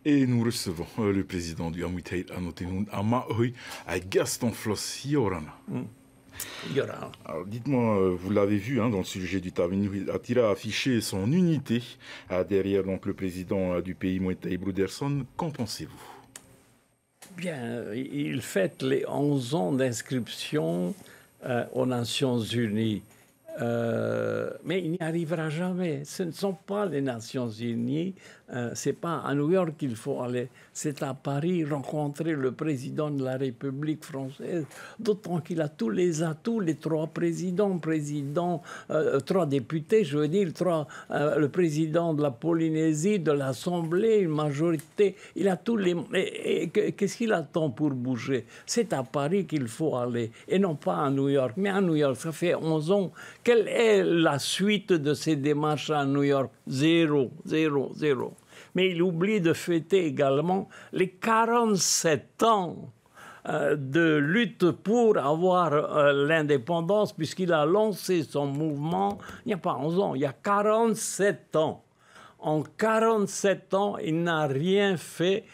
Et nous recevons le président du Amwitaï Anotenun Amaoui, Gaston Floss Yorana. Alors dites-moi, vous l'avez vu dans le sujet du Tavinu, il a affiché son unité derrière donc, le président du pays, Moïtaï Broederson. Qu'en pensez-vous? Bien, il fête les 11 ans d'inscription aux Nations Unies. Mais il n'y arrivera jamais. Ce ne sont pas les Nations Unies. C'est pas à New York qu'il faut aller. C'est à Paris rencontrer le président de la République française. D'autant qu'il a tous les atouts, les trois présidents, trois députés, je veux dire, le président de la Polynésie, de l'Assemblée, une majorité. Il a tous les. Qu'est-ce qu'il attend pour bouger? C'est à Paris qu'il faut aller et non pas à New York. Mais à New York, ça fait 11 ans. Quelle est la suite de ces démarches à New York? Zéro. Mais il oublie de fêter également les 47 ans de lutte pour avoir l'indépendance, puisqu'il a lancé son mouvement il n'y a pas 11 ans, il y a 47 ans. En 47 ans, il n'a rien fait.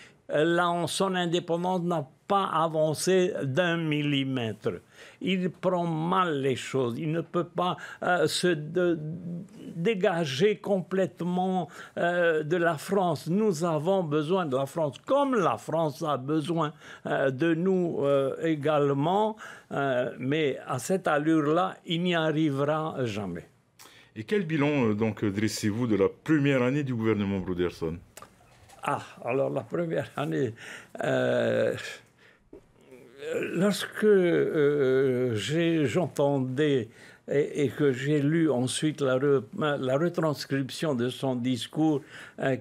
Son indépendance n'a pas avancé d'1 millimètre. Il prend mal les choses. Il ne peut pas se dégager complètement de la France. Nous avons besoin de la France, comme la France a besoin de nous également. Mais à cette allure-là, il n'y arrivera jamais. Et quel bilan donc dressez-vous de la première année du gouvernement Broederson? Alors la première année, lorsque j'entendais et que j'ai lu ensuite la retranscription de son discours,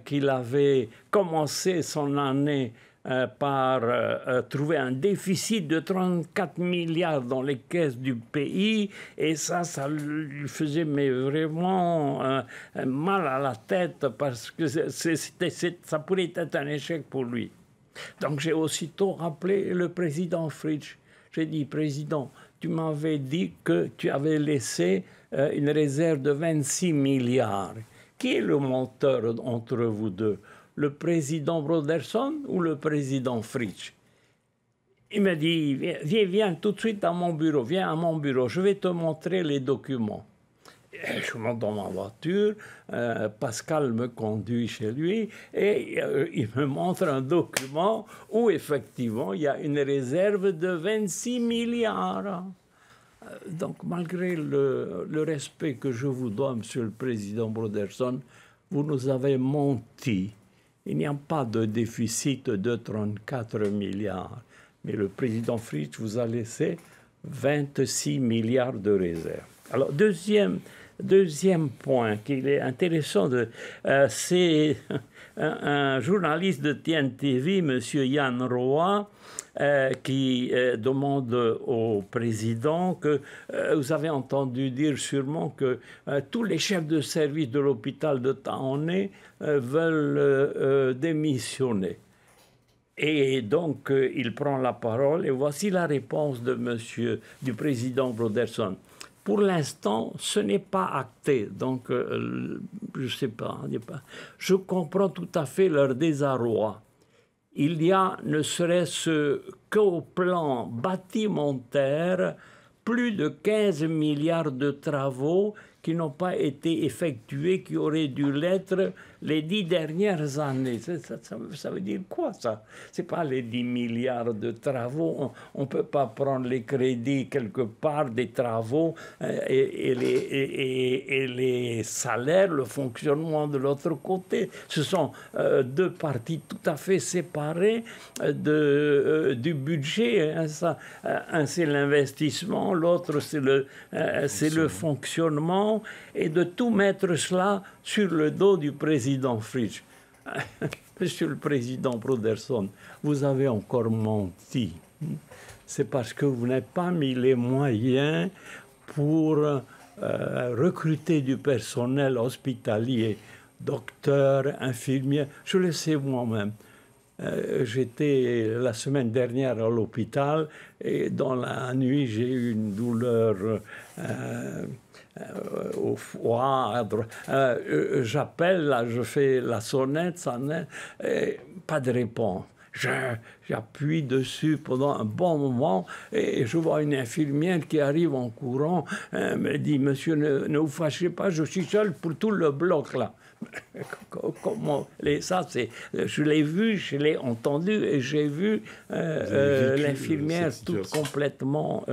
qu'il avait commencé son année par trouver un déficit de 34 milliards dans les caisses du pays, et ça lui faisait vraiment mal à la tête, parce que ça pourrait être un échec pour lui. Donc j'ai aussitôt rappelé le président Fritsch. J'ai dit, président, tu m'avais dit que tu avais laissé une réserve de 26 milliards. Qui est le menteur entre vous deux? Le président Broederson ou le président Fritsch? Il m'a dit, viens tout de suite à mon bureau, je vais te montrer les documents. Et je monte dans ma voiture, Pascal me conduit chez lui et il me montre un document où effectivement il y a une réserve de 26 milliards. Donc malgré le respect que je vous dois, monsieur le président Broederson, vous nous avez menti. Il n'y a pas de déficit de 34 milliards. Mais le président Fritsch vous a laissé 26 milliards de réserves. Alors, deuxième point qu'il est intéressant, c'est un journaliste de TNTV, M. Yann Roa, qui demande au président que vous avez entendu dire sûrement que tous les chefs de service de l'hôpital de Taoné veulent démissionner. Et donc, il prend la parole et voici la réponse du président Broederson. Pour l'instant, ce n'est pas acté. Donc, je ne sais pas. Je comprends tout à fait leur désarroi. Il y a, ne serait-ce qu'au plan bâtimentaire, plus de 15 milliards de travaux qui n'ont pas été effectués, qui auraient dû l'être les 10 dernières années. Ça veut dire quoi, ça? Ce n'est pas les 10 milliards de travaux. On ne peut pas prendre les crédits quelque part des travaux et les salaires, le fonctionnement de l'autre côté. Ce sont deux parties tout à fait séparées du budget. Un, c'est l'investissement, l'autre, c'est le fonctionnement, et de tout mettre cela sur le dos du président Fritsch. Monsieur le président Broederson, vous avez encore menti. C'est parce que vous n'avez pas mis les moyens pour recruter du personnel hospitalier, docteurs, infirmiers. Je le sais moi-même. J'étais la semaine dernière à l'hôpital et dans la nuit, j'ai eu une douleur au foie, à droite. J'appelle, là, je fais la sonnette, pas de réponse. J'appuie dessus pendant un bon moment et je vois une infirmière qui arrive en courant, me dit, monsieur, ne vous fâchez pas, je suis seul pour tout le bloc là. Comment ça, je l'ai vu, je l'ai entendu et j'ai vu l'infirmière toute complètement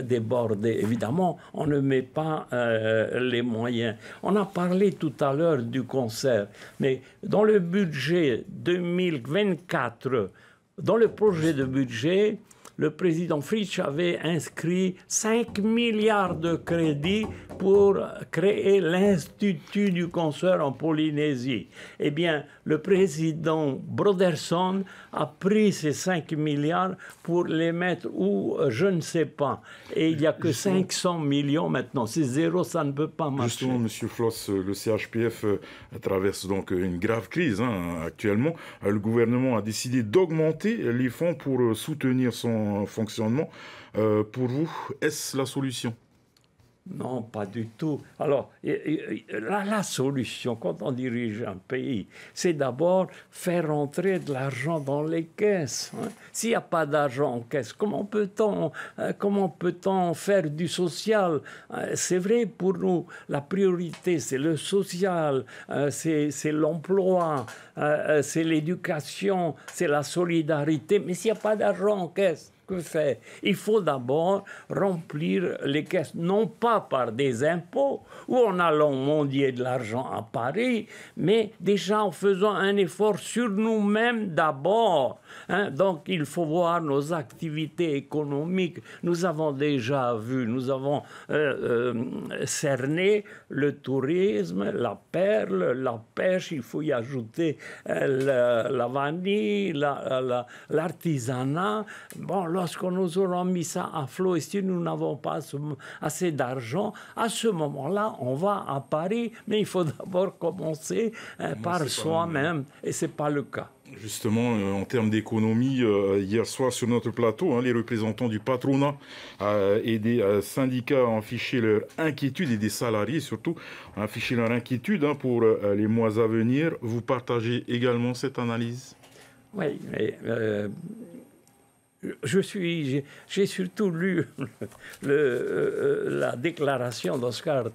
débordée. Évidemment, on ne met pas les moyens. On a parlé tout à l'heure du concert, mais dans le budget 2024, dans le projet de budget, le président Fritsch avait inscrit 5 milliards de crédits pour créer l'Institut du concert en Polynésie. Eh bien, le président Broderson a pris ces 5 milliards pour les mettre où, je ne sais pas. Et il n'y a que 500 millions maintenant. C'est zéro, ça ne peut pas marcher. Justement, M. Floss, le CHPF traverse donc une grave crise actuellement. Le gouvernement a décidé d'augmenter les fonds pour soutenir son fonctionnement. Pour vous, est-ce la solution ? Non, pas du tout. Alors, la solution, quand on dirige un pays, c'est d'abord faire rentrer de l'argent dans les caisses. Hein. S'il n'y a pas d'argent en caisse, comment peut-on faire du social? C'est vrai, pour nous, la priorité, c'est le social, c'est l'emploi, c'est l'éducation, c'est la solidarité. Mais s'il n'y a pas d'argent en caisse, que faire? Il faut d'abord remplir les caisses, non pas par des impôts ou en allant mendier de l'argent à Paris, mais déjà en faisant un effort sur nous-mêmes d'abord. Hein? Donc il faut voir nos activités économiques. Nous avons déjà vu, nous avons cerné le tourisme, la perle, la pêche, il faut y ajouter la vanille, l'artisanat. Bon, lorsqu'on nous aura mis ça à flot et si nous n'avons pas assez d'argent, à ce moment-là, on va à Paris, mais il faut d'abord commencer par soi-même, et ce n'est pas le cas. Justement, en termes d'économie, hier soir sur notre plateau, les représentants du patronat et des syndicats ont affiché leur inquiétude, et des salariés surtout, ont affiché leur inquiétude pour les mois à venir. Vous partagez également cette analyse? Oui, mais j'ai surtout lu la déclaration d'Oscar,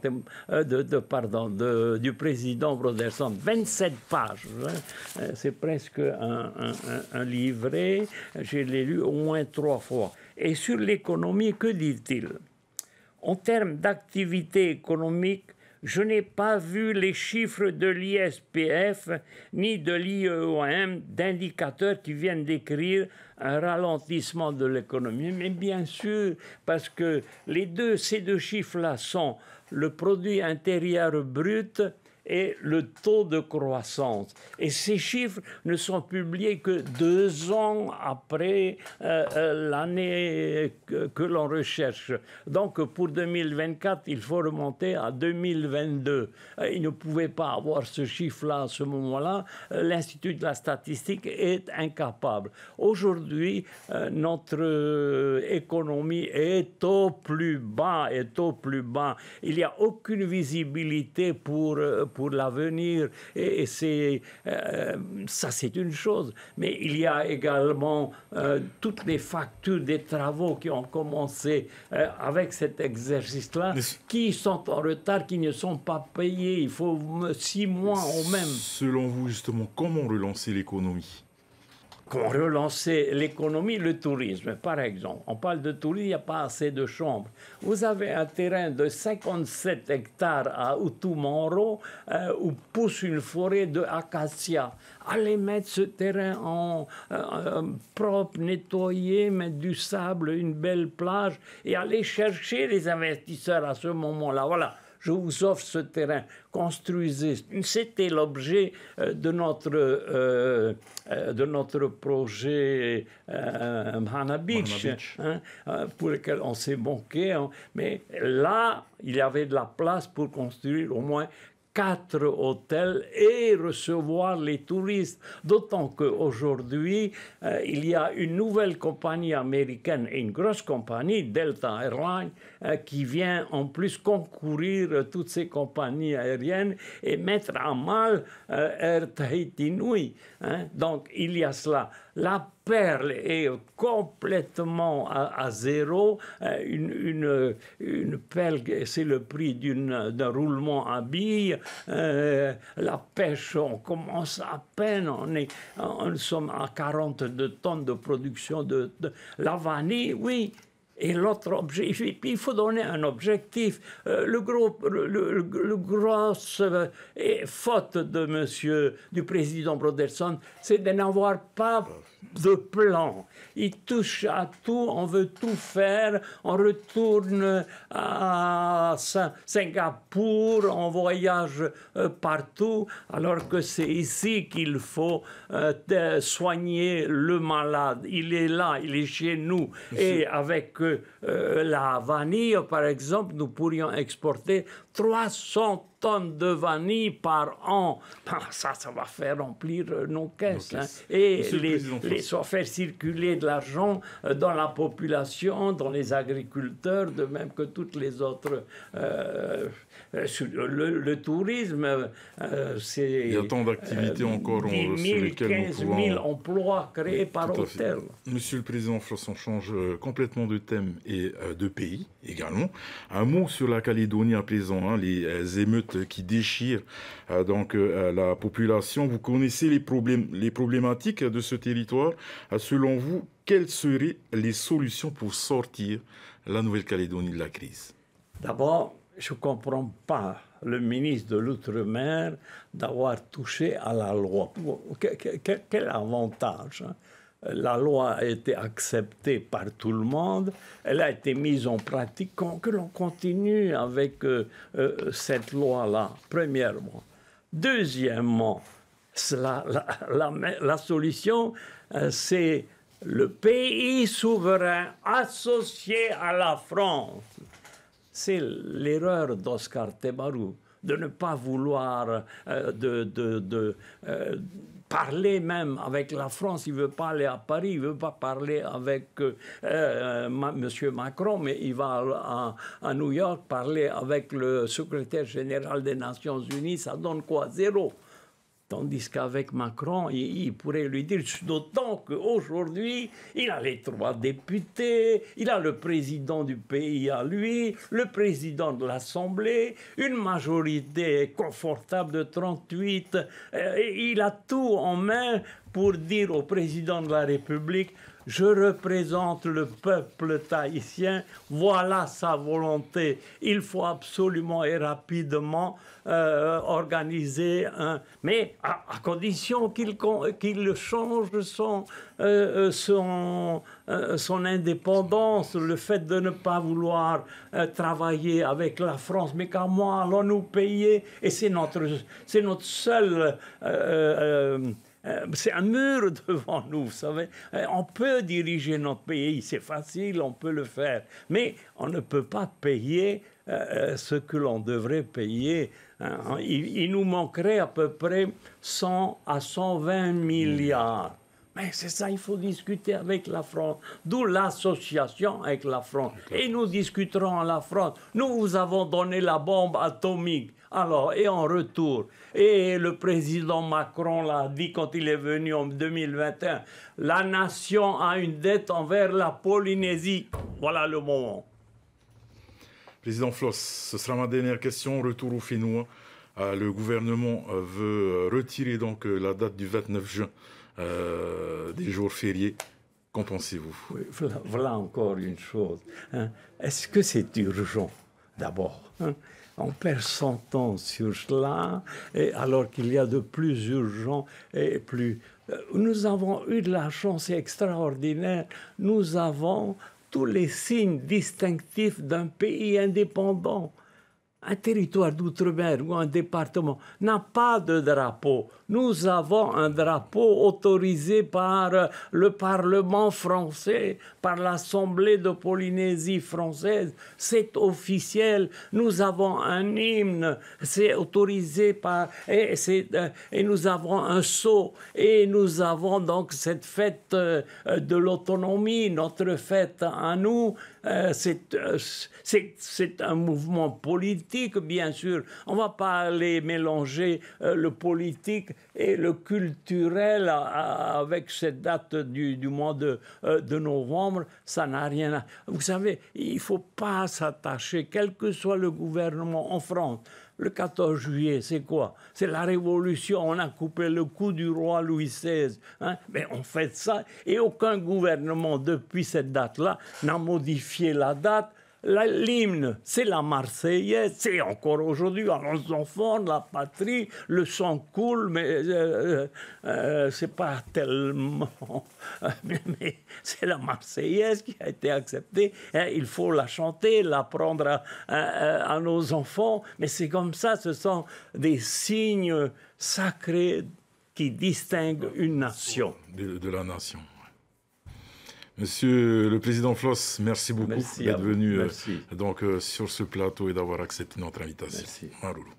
du président Broderson, 27 pages. Hein. C'est presque un livret. Je l'ai lu au moins 3 fois. Et sur l'économie, que dit-il? En termes d'activité économique, je n'ai pas vu les chiffres de l'ISPF ni de l'IEOM d'indicateurs qui viennent décrire un ralentissement de l'économie. Mais bien sûr, parce que ces deux chiffres-là sont le produit intérieur brut et le taux de croissance. Et ces chiffres ne sont publiés que 2 ans après l'année que l'on recherche. Donc pour 2024, il faut remonter à 2022. Il ne pouvait pas avoir ce chiffre-là à ce moment-là. L'Institut de la statistique est incapable. Aujourd'hui, notre économie est au plus bas, Il n'y a aucune visibilité pour l'avenir, et ça c'est une chose, mais il y a également toutes les factures des travaux qui ont commencé avec cet exercice-là, qui sont en retard, qui ne sont pas payés. Il faut 6 mois au même. Selon vous, justement, comment relancer l'économie? Comment relancer l'économie, le tourisme, par exemple. On parle de tourisme, il n'y a pas assez de chambres. Vous avez un terrain de 57 hectares à Utumoro où pousse une forêt d'acacias. Allez mettre ce terrain en propre, nettoyer, mettre du sable, une belle plage et aller chercher les investisseurs à ce moment-là. Voilà. Je vous offre ce terrain, construisez. C'était l'objet de notre projet Mahana Beach, pour lequel on s'est manqué. Mais là, il y avait de la place pour construire au moins 4 hôtels et recevoir les touristes. D'autant qu'aujourd'hui, il y a une nouvelle compagnie américaine et une grosse compagnie, Delta Airlines, qui vient en plus concourir toutes ces compagnies aériennes et mettre à mal Air Tahiti Nui. Donc il y a cela. La perle est complètement à zéro. Une perle, c'est le prix d'un roulement à billes. La pêche, on commence à peine. Nous sommes à 42 tonnes de production de la vanille, oui. Et l'autre objectif, il faut donner un objectif. Le grosse faute du président Broderson, c'est de n'avoir pas de plan. Il touche à tout, on veut tout faire, on retourne à Singapour, on voyage partout, alors que c'est ici qu'il faut soigner le malade. Il est là, il est chez nous. Et avec la vanille, par exemple, nous pourrions exporter 300 tonnes de vanille par an. Ça va faire remplir nos caisses. Et faire circuler de l'argent dans la population, dans les agriculteurs, de même que toutes les autres. Le tourisme, c'est... Il y a tant d'activités encore 10 000, 15 000 emplois créés par hôtel. Monsieur le Président Floss, on change complètement de thème et de pays également. Un mot sur la Calédonie à présent, les émeutes qui déchirent donc la population. Vous connaissez les problématiques de ce territoire. Selon vous, quelles seraient les solutions pour sortir la Nouvelle-Calédonie de la crise? D'abord, je ne comprends pas le ministre de l'Outre-mer d'avoir touché à la loi. Quel avantage, hein? La loi a été acceptée par tout le monde, elle a été mise en pratique, que l'on continue avec cette loi-là, premièrement. Deuxièmement, la solution, c'est le pays souverain associé à la France. C'est l'erreur d'Oscar Tebaru de ne pas vouloir parler même avec la France. Il ne veut pas aller à Paris, il ne veut pas parler avec M. Macron, mais il va à New York parler avec le secrétaire général des Nations Unies. Ça donne quoi? Zéro. Tandis qu'avec Macron, il pourrait lui dire, d'autant qu'aujourd'hui, il a les 3 députés, il a le président du pays à lui, le président de l'Assemblée, une majorité confortable de 38. Il a tout en main pour dire au président de la République, je représente le peuple tahitien, voilà sa volonté. Il faut absolument et rapidement organiser mais à condition qu'il change son indépendance, le fait de ne pas vouloir travailler avec la France, mais comment allons-nous payer? Et c'est notre seul... c'est un mur devant nous, vous savez. On peut diriger notre pays, c'est facile, on peut le faire. Mais on ne peut pas payer ce que l'on devrait payer. Il nous manquerait à peu près 100 à 120 milliards. Mais c'est ça, il faut discuter avec la France. D'où l'association avec la France. Et nous discuterons à la France. Nous vous avons donné la bombe atomique. Alors, et en retour, et le président Macron l'a dit quand il est venu en 2021, la nation a une dette envers la Polynésie. Voilà le moment. Président Floss, ce sera ma dernière question. Retour au Fénois. Le gouvernement veut retirer donc la date du 29 juin des jours fériés. Qu'en pensez-vous? Oui, voilà encore une chose. Est-ce que c'est urgent, d'abord? On perd son temps sur cela, et alors qu'il y a de plus urgent et plus... Nous avons eu de la chance extraordinaire. Nous avons tous les signes distinctifs d'un pays indépendant. Un territoire d'outre-mer ou un département n'a pas de drapeau. Nous avons un drapeau autorisé par le Parlement français, par l'Assemblée de Polynésie française. C'est officiel. Nous avons un hymne, c'est autorisé par... Et nous avons un sceau. Et nous avons donc cette fête de l'autonomie, notre fête à nous. C'est un mouvement politique, bien sûr. On ne va pas aller mélanger le politique et le culturel avec cette date du mois de novembre. Ça n'a rien à... Vous savez, il ne faut pas s'attacher, quel que soit le gouvernement en France. Le 14 juillet, c'est quoi? C'est la révolution. On a coupé le cou du roi Louis XVI. Hein? Mais on fait ça. Et aucun gouvernement, depuis cette date-là, n'a modifié la date. L'hymne, c'est la Marseillaise, c'est encore aujourd'hui à nos enfants, la patrie, le sang coule, mais c'est pas tellement... mais c'est la Marseillaise qui a été acceptée. Il faut la chanter, l'apprendre à nos enfants, mais c'est comme ça, ce sont des signes sacrés qui distinguent une nation. De la nation. Monsieur le Président Floss, merci beaucoup d'être venu donc, sur ce plateau et d'avoir accepté notre invitation. Merci. Maruru.